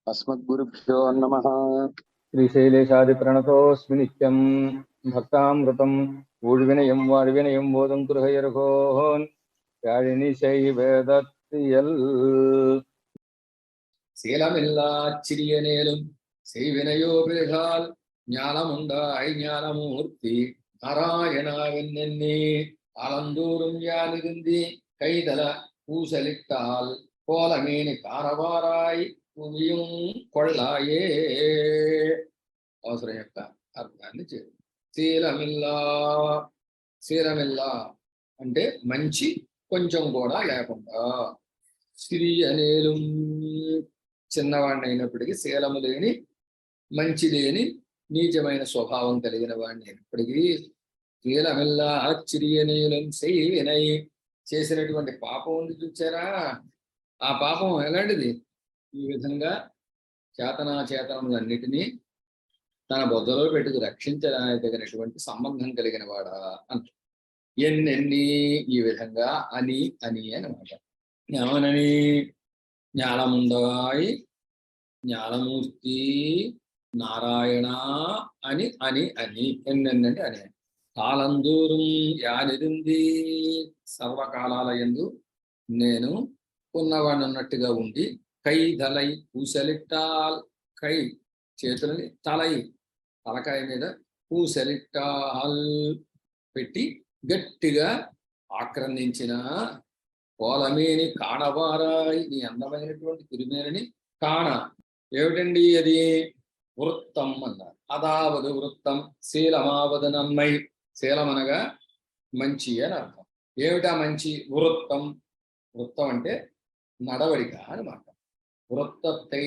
अस्मद्गुरुभ्यो नमः। श्रीशैलेशादिप्रणतोऽस्मि नित्यं भक्तामृतम् ഊഴ്വിനയം വാഴ്വിനയം ബോധം കുറുഹയർഹോൻ யாழினி செய்வேதத்தியல் சீலமில்லாச்சிறியனேலும் செய்வினையோ பிறகால் ஞானமுண்டாய் ஞானமூர்த்தி நாராயணாவென்னென்னே ஆலந்தூரும் யானிருந்தி கைதல பூசலிட்டால் கோலமேனி காரவாராய் புவியும் కొళ్ళాయే. అవసరం యొక్క అర్థాన్ని చేరు. శీలమిల్లా అంటే మంచి కొంచెం కూడా లేకుండా, సిరియనేలు చిన్నవాడిని అయినప్పటికీ, శీలము లేని మంచి లేని నీచమైన స్వభావం కలిగిన వాడిని అయినప్పటికీ, శీలమిల్లా చిరియనేలం చేయనై చేసినటువంటి పాపం ఉంది చూచారా, ఆ పాపం ఎలాంటిది? ఈ విధంగా చేతనాచేతనములన్నిటినీ తన బొద్దలో పెట్టుకు రక్షించడానికి తగినటువంటి సంబంధం కలిగిన వాడా అంట. ఎన్నెన్ని ఈ విధంగా అని అనమాట. జ్ఞానని జ్ఞానముందాయి జ్ఞానమూర్తి నారాయణ అని ఎన్నెన్నంటే అని. కాలందూరం యానిరుంది సర్వకాలాల యందు నేను ఉన్నవాడిని ఉన్నట్టుగా ఉండి, కై దలై పూసలిట్టాల్, కై చేతులని, తలై తలకాయ మీద, పూసలిట్టాల్ పెట్టి గట్టిగా ఆక్రందించిన కోలమేని కాణవారాయి, నీ అందమైనటువంటి తిరుమేని కాణ. ఏమిటండి అది? వృత్తం అన్నారు. అదావదు వృత్తం శీలమావదు నన్మై. శీలమనగా మంచి అని అర్థం. ఏమిటా మంచి? వృత్తం. వృత్తం అంటే నడవడిక అనమాట. వృత్తై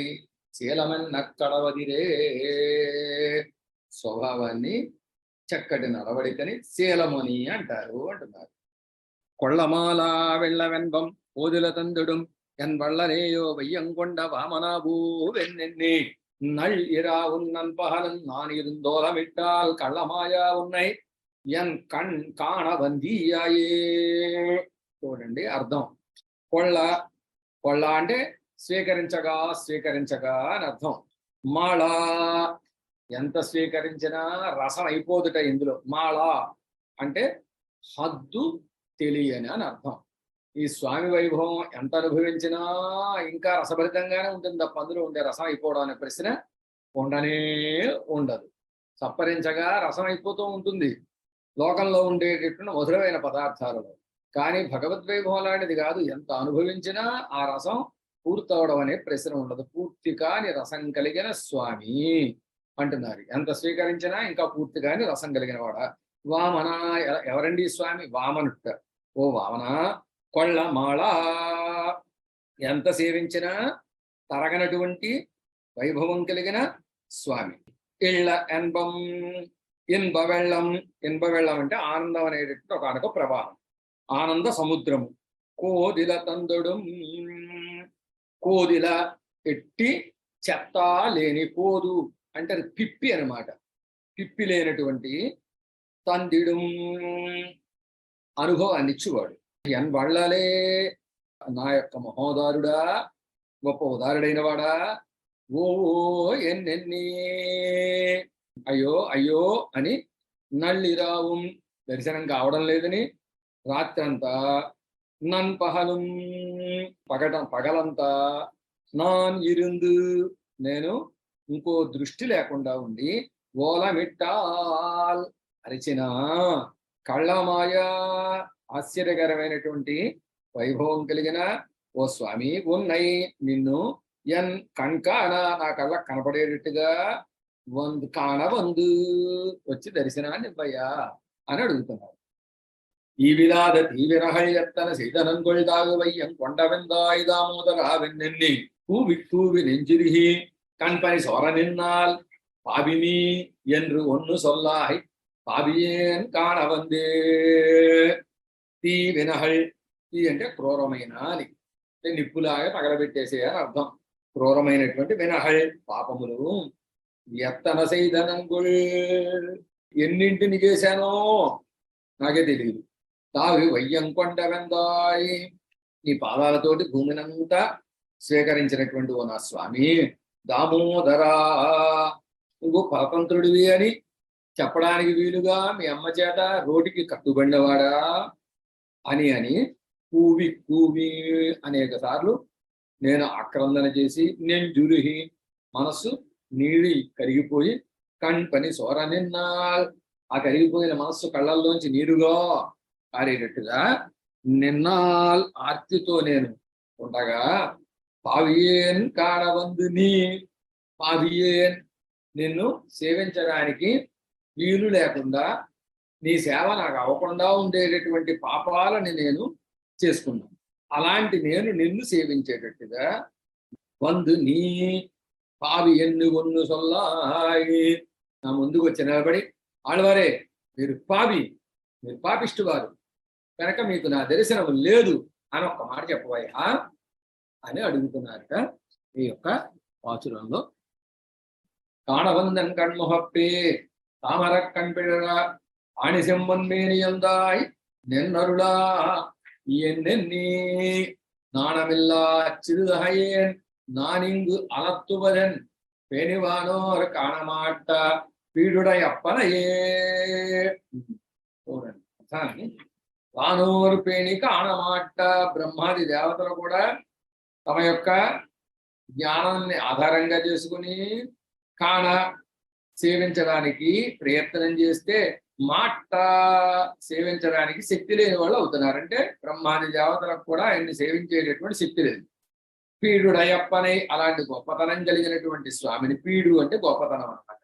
శీలమని నక్కడవదిరే, స్వభావాన్ని చక్కటి నడవడికని శీలముని అంటారు అంటున్నారు. కొళ్ళమాల వెళ్ళవెన్బం ఓదుల తందుడుం ఎన్ వళ్ళనేయో వైయంకొండ వామనాభూ వెన్నెన్ని నళ్ ఇరా ఉన్నన్ పహలన్ நான் இருந்தோலமிட்டால் కళ్ళమాయా ఉన్నాయి ఎన్ కణ్ కాణబందీయాయే. చూడండి అర్థం. కొళ్ళ అంటే స్వీకరించగా అని అర్థం. మాళ ఎంత స్వీకరించినా రసం అయిపోదుట ఇందులో. మాళ అంటే హద్దు తెలియని అని అర్థం. ఈ స్వామి వైభవం ఎంత అనుభవించినా ఇంకా రసభరితంగానే ఉంటుంది తప్ప అందులో ఉండే రసం అయిపోవడం అనే ప్రశ్న ఉండనే ఉండదు. సప్పరించగా రసం అయిపోతూ ఉంటుంది లోకంలో ఉండేటటువంటి మధురమైన పదార్థాలలో. కానీ భగవద్వైభవం లాంటిది కాదు. ఎంత అనుభవించినా ఆ రసం పూర్తవడం అనే ప్రశ్న ఉండదు. పూర్తి కాని రసం కలిగిన స్వామి అంటున్నారు. ఎంత స్వీకరించినా ఇంకా పూర్తి కాని రసం కలిగిన వాడా. వామన ఎవరండి స్వామి? వామనుట్ట. ఓ వామన, కొళ్ళమాళ ఎంత సేవించినా తరగనటువంటి వైభవం కలిగిన స్వామి. ఇళ్ళ ఎన్బం ఇన్బవెళ్ళం. ఇన్బవెళ్ళం అంటే ఆనందం అనేటటువంటి ఒక ప్రవాహం, ఆనంద సముద్రము. కోదిల తందుడు, కోదిల ఎట్టి చెత్త లేని, కోదు అంటే అది పిప్పి అనమాట. పిప్పి లేనటువంటి తందిడు అనుభవాన్ని ఇచ్చేవాడు. ఎన్ వళ్ళలే, నా యొక్క మహోదారుడా, గొప్ప ఉదారుడైన వాడా. ఓ ఎన్నెన్ని అయ్యో అని, నళ్ళిరావు దర్శనం కావడం లేదని, రాత్రంతా నన్ పహలు పగలంతా, నాన్ ఇరుందు నేను ఇంకో దృష్టి లేకుండా ఉండి, ఓలమిట్టాల్ అరిచిన కళ్ళమాయ ఆశ్చర్యకరమైనటువంటి వైభవం కలిగిన ఓ స్వామి ఉన్నై నిన్ను ఎన్ కణ్కాణ నా కళ్ళ కనపడేటట్టుగా కాణవందు వచ్చి దర్శనాన్ని ఇవ్వయ్యా అని అడుగుతున్నారు. ఈ విలాద తీవిరహై ఎత్తన செய்தனன்கொள்தாக வையம் கொண்டவெந்தாய் தாமோதராவென்னென்னி கூவி நெஞ்சிருகி கண்பனி சோர நின்னால் பாபினி என்று ஒன்னு சொல்லாய் పాపియేన్ కాణవందే. తీవినహల్, తీ అంటే క్రూరమైన అని, నిప్పులాగా తగలబెట్టేసే అని అర్థం. క్రూరమైనటువంటి వినహల్ పాపములు. ఎత్తన సైదనంగుల్ ఎన్నింటిని చేశానో నాకే తెలియదు. తావి వయ్యంకొండ వెందాయి, నీ పాదాలతోటి భూమినంతా స్వీకరించినటువంటి ఓ నా స్వామి, దామోదరా నువ్వు పరతంత్రుడివి అని చెప్పడానికి వీలుగా మీ అమ్మ చేత రోటికి కట్టుబడినవాడా అని కూవి కూవి అనేక సార్లు నేను ఆక్రందన చేసి నేను జురుహి మనస్సు నీడి కరిగిపోయి పని సోర నిన్న ఆ కరిగిపోయిన మనస్సు కళ్ళల్లోంచి నీరుగా కారేటట్టుగా నిన్నాల్ ఆర్తితో నేను ఉండగా పావియేన్ కాడవందు నీ పావియేన్ నిన్ను సేవించడానికి వీలు లేకుండా నీ సేవ నాకు అవ్వకుండా ఉండేటటువంటి పాపాలని నేను చేసుకున్నాను. అలాంటి నేను నిన్ను సేవించేటట్టుగా వందు నీ పావి ఎన్ను ఒన్ను సొల్లాయి నా ముందుకు వచ్చి నిలబడి ఆడవారే మీరు పాపిష్టి వారు కనుక మీకు నా దర్శనం లేదు అని ఒక్క మాట చెప్పబోయా అని అడుగుతున్నారట ఈ యొక్క పాచురంలో. కాణవందన్ కణ్ముహప్పే தாமர கண்பிழ ஆணி செம்பன்மேனியந்தாய் நென்னருளா என்னென்னி நாணமில்லா சிறுதகையேன் நான் இங்கு அலத்துவதன் பெணிவானோர் காணமாட்டா పీడుడై అప్పనయే వానోరు పేణి కాణమాట. బ్రహ్మాది దేవతలు కూడా తమ యొక్క జ్ఞానాన్ని ఆధారంగా చేసుకుని సేవించడానికి ప్రయత్నం చేస్తే మాట సేవించడానికి శక్తి లేని వాళ్ళు అవుతున్నారు. అంటే బ్రహ్మాది దేవతలకు కూడా ఆయన్ని సేవించేటటువంటి శక్తి లేదు. పీడుడయ్యప్పనై అలాంటి గొప్పతనం కలిగినటువంటి స్వామిని, పీడు అంటే గొప్పతనం అన్నమాట,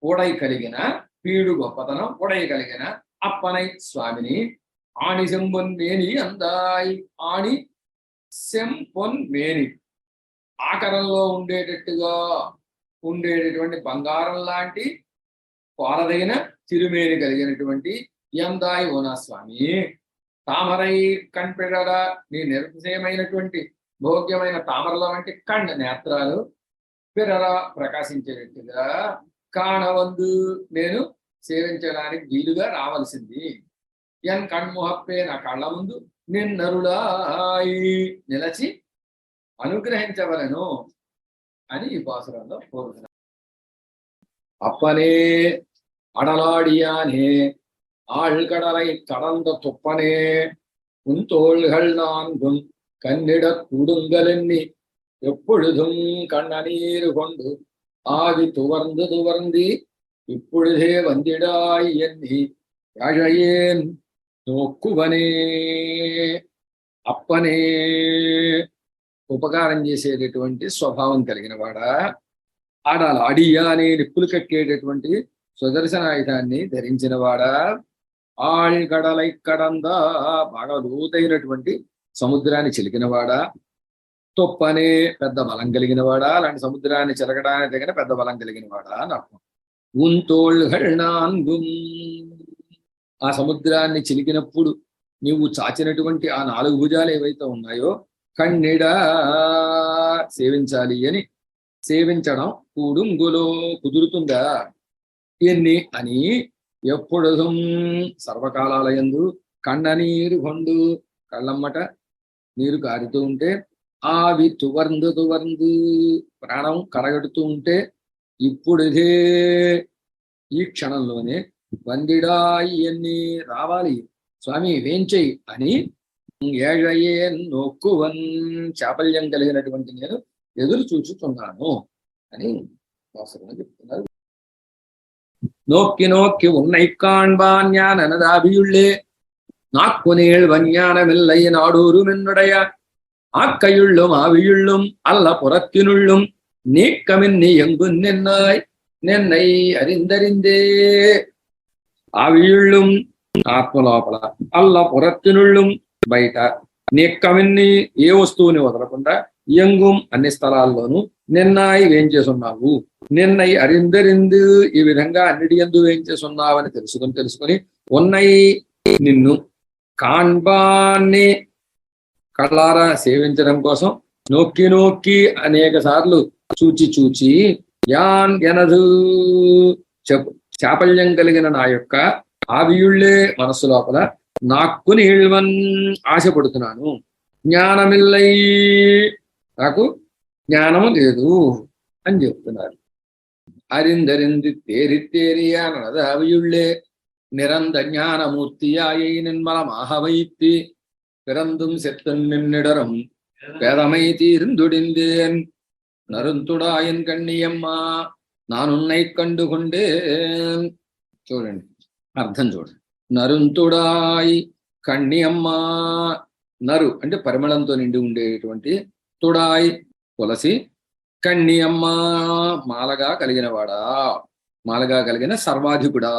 ఉడై కలిగిన పీడు గొప్పతనం, ఉడై కలిగిన అప్పనై స్వామిని ఆణి సెంపొన్ మేని అందాయి. ఆణి సెంపొన్ మేని ఆకారంలో ఉండేటటువంటి బంగారం లాంటి కోరదైన తిరుమేని కలిగినటువంటి ఎందాయి ఓనా స్వామి. తామరై కణ్పెడ నీ నిరతిశయమైనటువంటి భోగ్యమైన తామరల వంటి కణ్ నేత్రాలు పిరర ప్రకాశించేటట్టుగా కాణవందు నేను సేవించడానికి వీలుగా రావాల్సింది. ఎన్ కణ్ముహప్పే నా కళ్ళ ముందు నిన్నరులాయి నిలచి అనుగ్రహించవలను అని ఈ పాసురంలో కోరుతున్నారు. అప్పనే అడలాడియానే ஆழ்கடலை கடந்த தொப்பனே உன்தோள்கள் நான்கும் கண்ணிட கூடுங்களெண்ணி எப்பொழுதும் கண்ணநீர் கொண்டு ஆவி துவர்ந்து இப்பொழுதே வந்திடாய் எண்ணி யாழையேன் నోక్కువనే. అప్పనే ఉపకారం చేసేటటువంటి స్వభావం కలిగిన వాడా, ఆడాలి అడియా అనే నిప్పులు కక్కేటటువంటి సుదర్శనాయుధాన్ని ధరించిన వాడా, ఆళ్గడలై కడందా బాగా లోతైనటువంటి సముద్రాన్ని చిలికినవాడా, తొప్పనే పెద్ద బలం కలిగిన వాడా, అలాంటి సముద్రాన్ని చిలకడానికి దగ్గర పెద్ద బలం కలిగిన వాడా అని అర్థం. ఉంతోళ్ళుగళ్ నాన్గుం ఆ సముద్రాన్ని చిలికినప్పుడు నీవు చాచినటువంటి ఆ 4 భుజాలు ఏవైతే ఉన్నాయో కన్నెడా సేవించాలి అని సేవించడం కూడుంగులో కుదురుతుందా ఎన్ని అని ఎప్పుడు సర్వకాలాలయందు కన్ననీరు కొండు కళ్ళమ్మట నీరు కారుతూ ఉంటే ఆవి తువర్ందు ప్రాణం కరగడుతూ ఉంటే ఇప్పుడుదే ఈ క్షణంలోనే వందిడాయి అన్ని రావాలి స్వామి వేంచెయ్యి అని ఏഴయే నొక్కువన్ చాపల్యం కలిగినటువంటి నేను ఎదురు చూచుతున్నాను అని చెప్తున్నారు. நோக்கி உன்னை காண்பான் ஞான நனதாபியுள்ளே நாக்குநீள் வஞ்ஞானமில்லை நாடூரும் என்னுடைய ஆக்கையுள்ளும் ஆவியுள்ளும் அல்ல புறத்தினுள்ளும் நீக்கமின்னி எங்கு నిన్నై అరిందరిందే ఆవియుళ్ళుం ఆత్మ లోపల అల్ల పురత్తినుళ్ళుం బయట నీక్కమిన్ని ఏ వస్తువుని వదలకుండా ఎంగుం అన్ని స్థలాల్లోనూ నిన్నాయి వేంచేసున్నావు నిన్నై అరిందరిందు ఈ విధంగా అన్నిటి యందు వేంచేసున్నావని తెలుసుకొని ఉన్నయి నిన్ను కాన్బాన్ని కళ్ళారా సేవించడం కోసం నొక్కి అనేక సార్లు చూచి యాన్ ఎనదు చాపల్యం కలిగిన నా యొక్క ఆవియుళ్లే మనస్సు లోపల నాకు నీళ్వన్ ఆశపడుతున్నాను. జ్ఞానమిల్లై నాకు జ్ఞానము లేదు. అని చెప్తున్నారు. అరిందరింది తేరి తేరియానదావియుళ్ళే నిరంద జ్ఞానమూర్తియాయై నిర్మల మాహవైత్తి பிறந்தும் செத்தும் நின்னிடரும் பேதமை தீர்ந்துடிந்தேன் నరుంతుడాయన్ కణ్ణియమ్మా నానున్నై కండుకొండేన్. చూడండి అర్థం చూడండి. నరుంతుడాయ్ కణ్ణియమ్మా, నరు అంటే పరిమళంతో నిండి ఉండేటువంటి, తుడాయ్ తులసి, కణ్ణియమ్మా మాలగా కలిగినవాడా, మాలగా కలిగిన సర్వాధికుడా.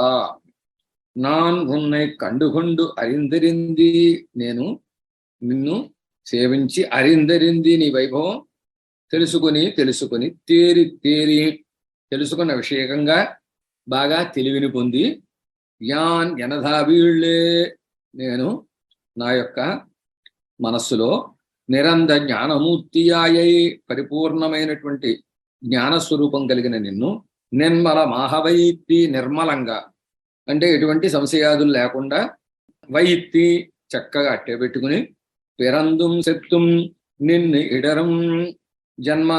నాన్ ఉన్నై కండుకొండు అరిందరింది, నేను నిన్ను సేవించి అరిందరింది నీ వైభవం తెలుసుకుని తేరి తెలుసుకున్న విషయకంగా బాగా తెలివిని పొంది, యాన్ ఎనధాబీళ్ళే నేను నా యొక్క మనస్సులో నిరంద జ్ఞానమూర్తియాయై పరిపూర్ణమైనటువంటి జ్ఞానస్వరూపం కలిగిన నిన్ను నిర్మల మాహవైత్తి నిర్మలంగా అంటే ఎటువంటి సంశయాదులు లేకుండా వైత్తి చక్కగా అట్టే పెట్టుకుని పిరందుం సెత్తుం నిన్ను ఇడరం జన్మ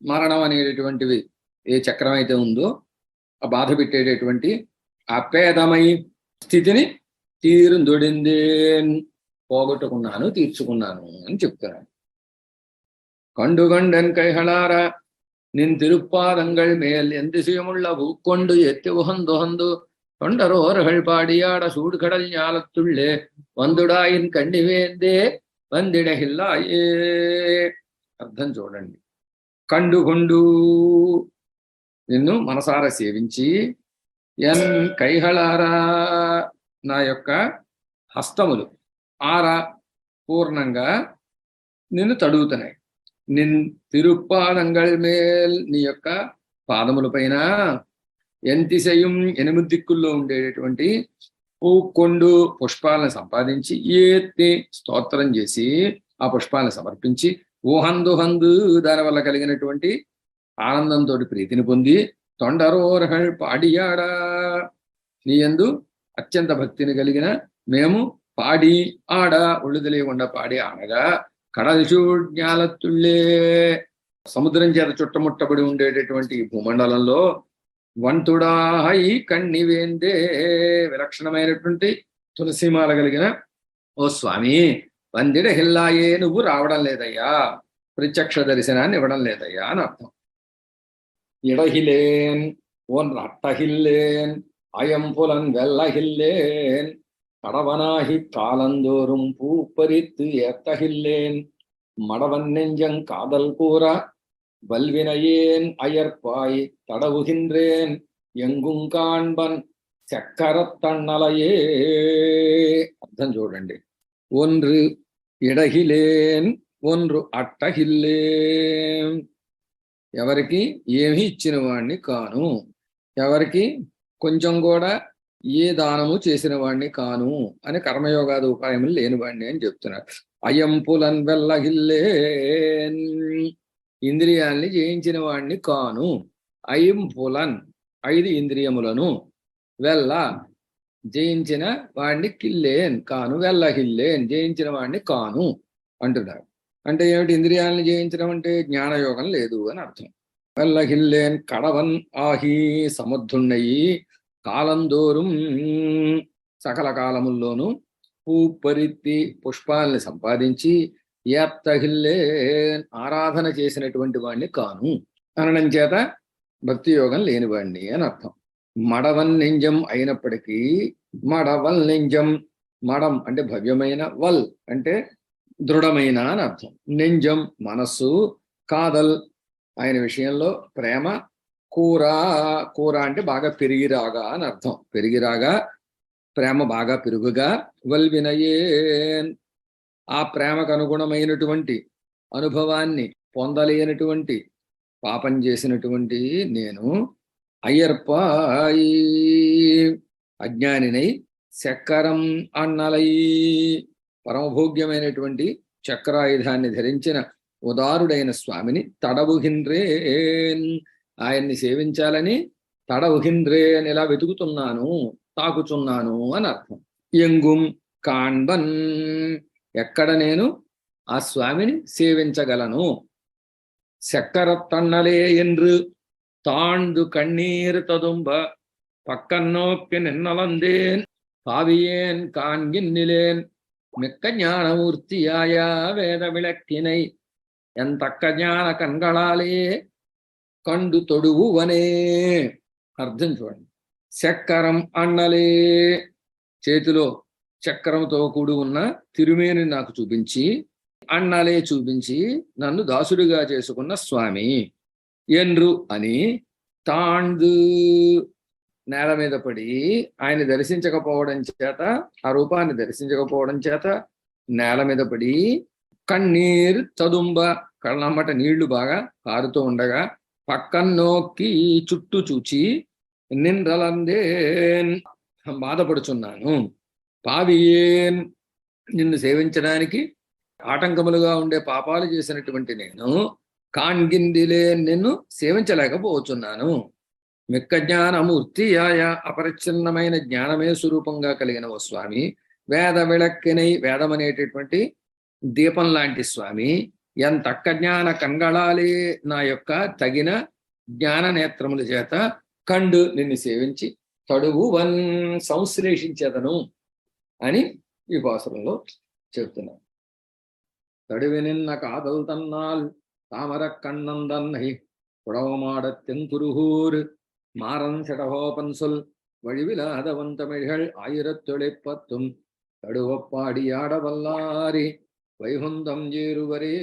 మరణం అనేటటువంటివి ఏ చక్రం అయితే ఉందో ఆ బాధ పెట్టేటటువంటి అపేదమై స్థితిని తీరుందొడిందేన్ పోగొట్టుకున్నాను తీర్చుకున్నాను అని చెప్తున్నాను. కండుగండన్ కైహళార నిన్ తిరుప్పాదంగళ్ మేల్ ఎంతిశయముళ్ళ ఊక్కొండు ఎత్తి ఉహందు தொண்டரோர்கள் பாடியாட சூடுகடல் ஞாலத்துள்ளே వందుడాయిన్ కణ్ణివేందే వందిడహిల్లాయే. అర్థం చూడండి. కండుగొండు నిన్ను మనసార సేవించి, ఎన్ కైహళారా నా యొక్క హస్తములు, ఆరా పూర్ణంగా నిన్ను తడుగుతున్నాయి. నిన్ తిరుప్పాదంగళ్ మేల్ నీ యొక్క పాదముల పైన ఎంతిశయం ఎనిమిది దిక్కుల్లో ఉండేటటువంటి పూకొండు పుష్పాలను సంపాదించి ఏత్తి స్తోత్రం చేసి ఆ పుష్పాలను సమర్పించి ఊహందు దానివల్ల కలిగినటువంటి ఆనందంతో ప్రీతిని పొంది తొండరోర్హళ్ పాడియాడా నీ యందు అత్యంత భక్తిని కలిగిన మేము పాడి ఆడ ఒళ్ళు తెలియకుండా పాడి ఆడగా కడల్ చూజ్ఞాలత్తుళ్ళే సముద్రం చేత చుట్టముట్టబడి ఉండేటటువంటి భూమండలంలో వంతుడాయి కణ్ణివేందే విలక్షణమైనటువంటి తులసిమాల కలిగిన ఓ స్వామి వందిడ హిల్లాయే నువ్వు రావడం లేదయ్యా, ప్రత్యక్ష దర్శనాన్ని ఇవ్వడం లేదయ్యా అని అర్థం. ఇడహిలేన్ ఓన్ రట్టహిల్లేన్ అయం పులన్ వెల్లహిల్లేన్ கடவனாகி காலந்தோறும் பூப்பறித்து ஏத்தகில்லேன் மடவன்னெஞ்சங் காதல் கூற வல்வினையேன் அயற்பாய் தடவுகின்றேன் எங்கும் காண்பன் చక్కరత్తన్నలయే. అర్థం చూడండి. ఒன்று ఇడహిలేన్ ఒன்று అట్టహిల్లేన్, ఎవరికి ఏమి ఇచ్చిన వాణ్ణి కాను, ఎవరికి కొంచెం కూడా ఏ దానము చేసిన వాణ్ణి కాను అని కర్మయోగాది ఉపాయములు లేనివాణ్ణి అని చెప్తున్నారు. అయంపులన్ వెల్లహిల్లేన్, ఇంద్రియాల్ని జయించిన వాణ్ణి కాను. అయంపులన్ 5 ఇంద్రియములను, వెల్ల జయించిన వాణ్ణి కిల్లేన్ కాను, వెల్లహిల్లేన్ జయించిన వాణ్ణి కాను అంటున్నారు. అంటే ఏమిటి? ఇంద్రియాలను జయించడం అంటే జ్ఞానయోగం లేదు అని అర్థం. వెల్లహిల్లేన్ కడవన్ ఆహి సముద్ధున్నయి కాలందోరం సకల కాలముల్లోనూ పూపరిత్తి పుష్పాలని సంపాదించి ఏత్తహిల్లేన్ ఆరాధన చేసినటువంటి వాణ్ణి కాను అనడం చేత భక్తి యోగం లేనివాణ్ణి అని అర్థం. మడవన్ నింజం అయినప్పటికీ, మడవల్ నింజం, మడం అంటే భవ్యమైన, వల్ అంటే దృఢమైన అని అర్థం. నింజం మనస్సు, కాదల్ ఆయన విషయంలో ప్రేమ, కూర కూర అంటే బాగా పెరిగిరాగా అని అర్థం. పెరిగిరాగా ప్రేమ బాగా పెరుగుగా, వల్వినయేన్ ఆ ప్రేమకు అనుగుణమైనటువంటి అనుభవాన్ని పొందలేనటువంటి పాపం చేసినటువంటి నేను అయ్యర్పాయి అజ్ఞానినై చక్కరం అన్నలై పరమభోగ్యమైనటువంటి చక్రాయుధాన్ని ధరించిన ఉదారుడైన స్వామిని తడవుహింద్రేన్ ఆయన్ని సేవించాలని తడవుహింద్రేన్ ఇలా వెతుకుతున్నాను, తాకుచున్నాను అని అర్థం. ఎంగుం కాంబన్ ఎక్కడ నేను ఆ స్వామిని సేవించగలను, செக்கரத்தண்ணலே என்று தாழ்ந்து கண்ணீர் ததும்ப பக்கம் நோக்கி நின்னலந்தேன் பாவியேன் காண்கின்னிலேன் மிக்க ஞானமூர்த்தியாய வேத விளக்கினை என் தக்க ஞான కన్గళాలే కండు తొడువువనే. అర్థం చూడండి. చక్కరం అన్నలే, చేతిలో చక్రంతో కూడి ఉన్న తిరుమేని నాకు చూపించి, అన్నలే చూపించి నన్ను దాసుడిగా చేసుకున్న స్వామి ఎండ్రు అని తాండు నేల మీద పడి ఆయన దర్శించకపోవడం చేత, ఆ రూపాన్ని దర్శించకపోవడం చేత నేల మీద పడి కన్నీరు చదుంబ, కళ్ళమ్మట నీళ్లు బాగా కారుతూ ఉండగా పక్కన్నోక్కి చుట్టూ చూచి నిండ్రలందేన్ బాధపడుచున్నాను. పావియేన్ నిన్ను సేవించడానికి ఆటంకములుగా ఉండే పాపాలు చేసినటువంటి నేను కాన్గిందిలే నిన్ను సేవించలేకపోతున్నాను. మిక్క జ్ఞానమూర్తియాయ అపరిచ్ఛిన్నమైన జ్ఞానమే స్వరూపంగా కలిగిన ఓ స్వామి, వేద విళక్కినై వేదం అనేటటువంటి దీపం లాంటి స్వామి, ఎంత తక్క జ్ఞాన కన్గళాలే నా యొక్క తగిన జ్ఞాన నేత్రముల చేత కండు నిన్ను సేవించి తడువు వన్ సంశ్లేషించేదను అని ఈ పాసురంలో చెప్తున్నాను. తడువి నిన్న కాదల్ తన్నాల్ తామర కన్నందన్నై புடவமாடத்தெங்குருகூர் மாறன் செடகோபன் சொல் வழிவிலாதவன் தமிழ்கள் 1010 తడువప్పాడియాడవల్లారి వైహుందం చేరువరే.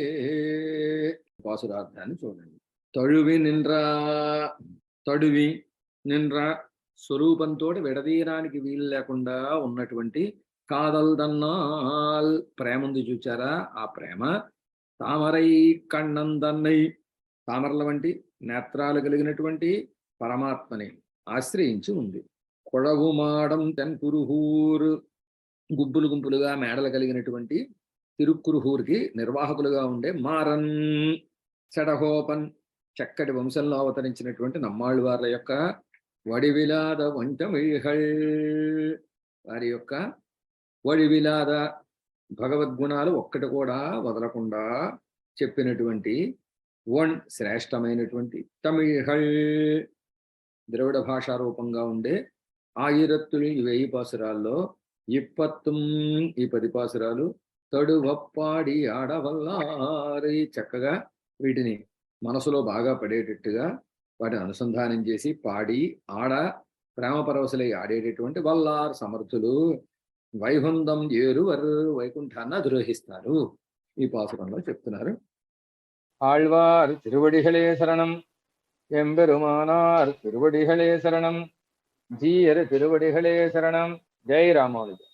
పాసురార్థాన్ని చూడండి. తడువి నిండ్రా, తడువి నిండ్రా స్వరూపంతో విడదీయడానికి వీలు లేకుండా ఉన్నటువంటి కాదల్ దన్నాల్ ప్రేమ ఉంది చూచారా, ఆ ప్రేమ తామరై కన్నందన్నై తామరల వంటి నేత్రాలు కలిగినటువంటి పరమాత్మని ఆశ్రయించి ఉంది. కొడవుమాడం తెన్కురుహూర్ గుంపులు గుంపులుగా మేడలు కలిగినటువంటి తిరుక్కురుహూర్కి నిర్వాహకులుగా ఉండే మారన్ చెడహోపన్ చక్కటి వంశంలో అవతరించినటువంటి నమ్మాళ్ళు వార్ల యొక్క వడివిలాద వంటమిహళ్, వారి యొక్క వడివిలాద భగవద్గుణాలు ఒక్కటి కూడా వదలకుండా చెప్పినటువంటి వన్ శ్రేష్టమైనటువంటి తమిళ్ ద్రవిడ భాషా రూపంగా ఉండే 1010 పాసురాల్లో 20 ఈ 10 పాసురాలు తడువప్పాడి ఆడవల్లారి, చక్కగా వీటిని మనసులో బాగా పడేటట్టుగా వాటిని అనుసంధానం చేసి పాడి ఆడ ప్రేమ పరవశలై ఆడేటటువంటి వల్లార్ సమర్థులు వైహుందం ఏరువర్ వైకుంఠాన్ని అధిరోహిస్తారు ఈ పాసురంలో చెప్తున్నారు. ஆழ்வார் திருவடிகளே சரணம், எம்பெருமானார் திருவடிகளே சரணம், ஜீயர் திருவடிகளே சரணம். ஜெய் ராமானுஜர்.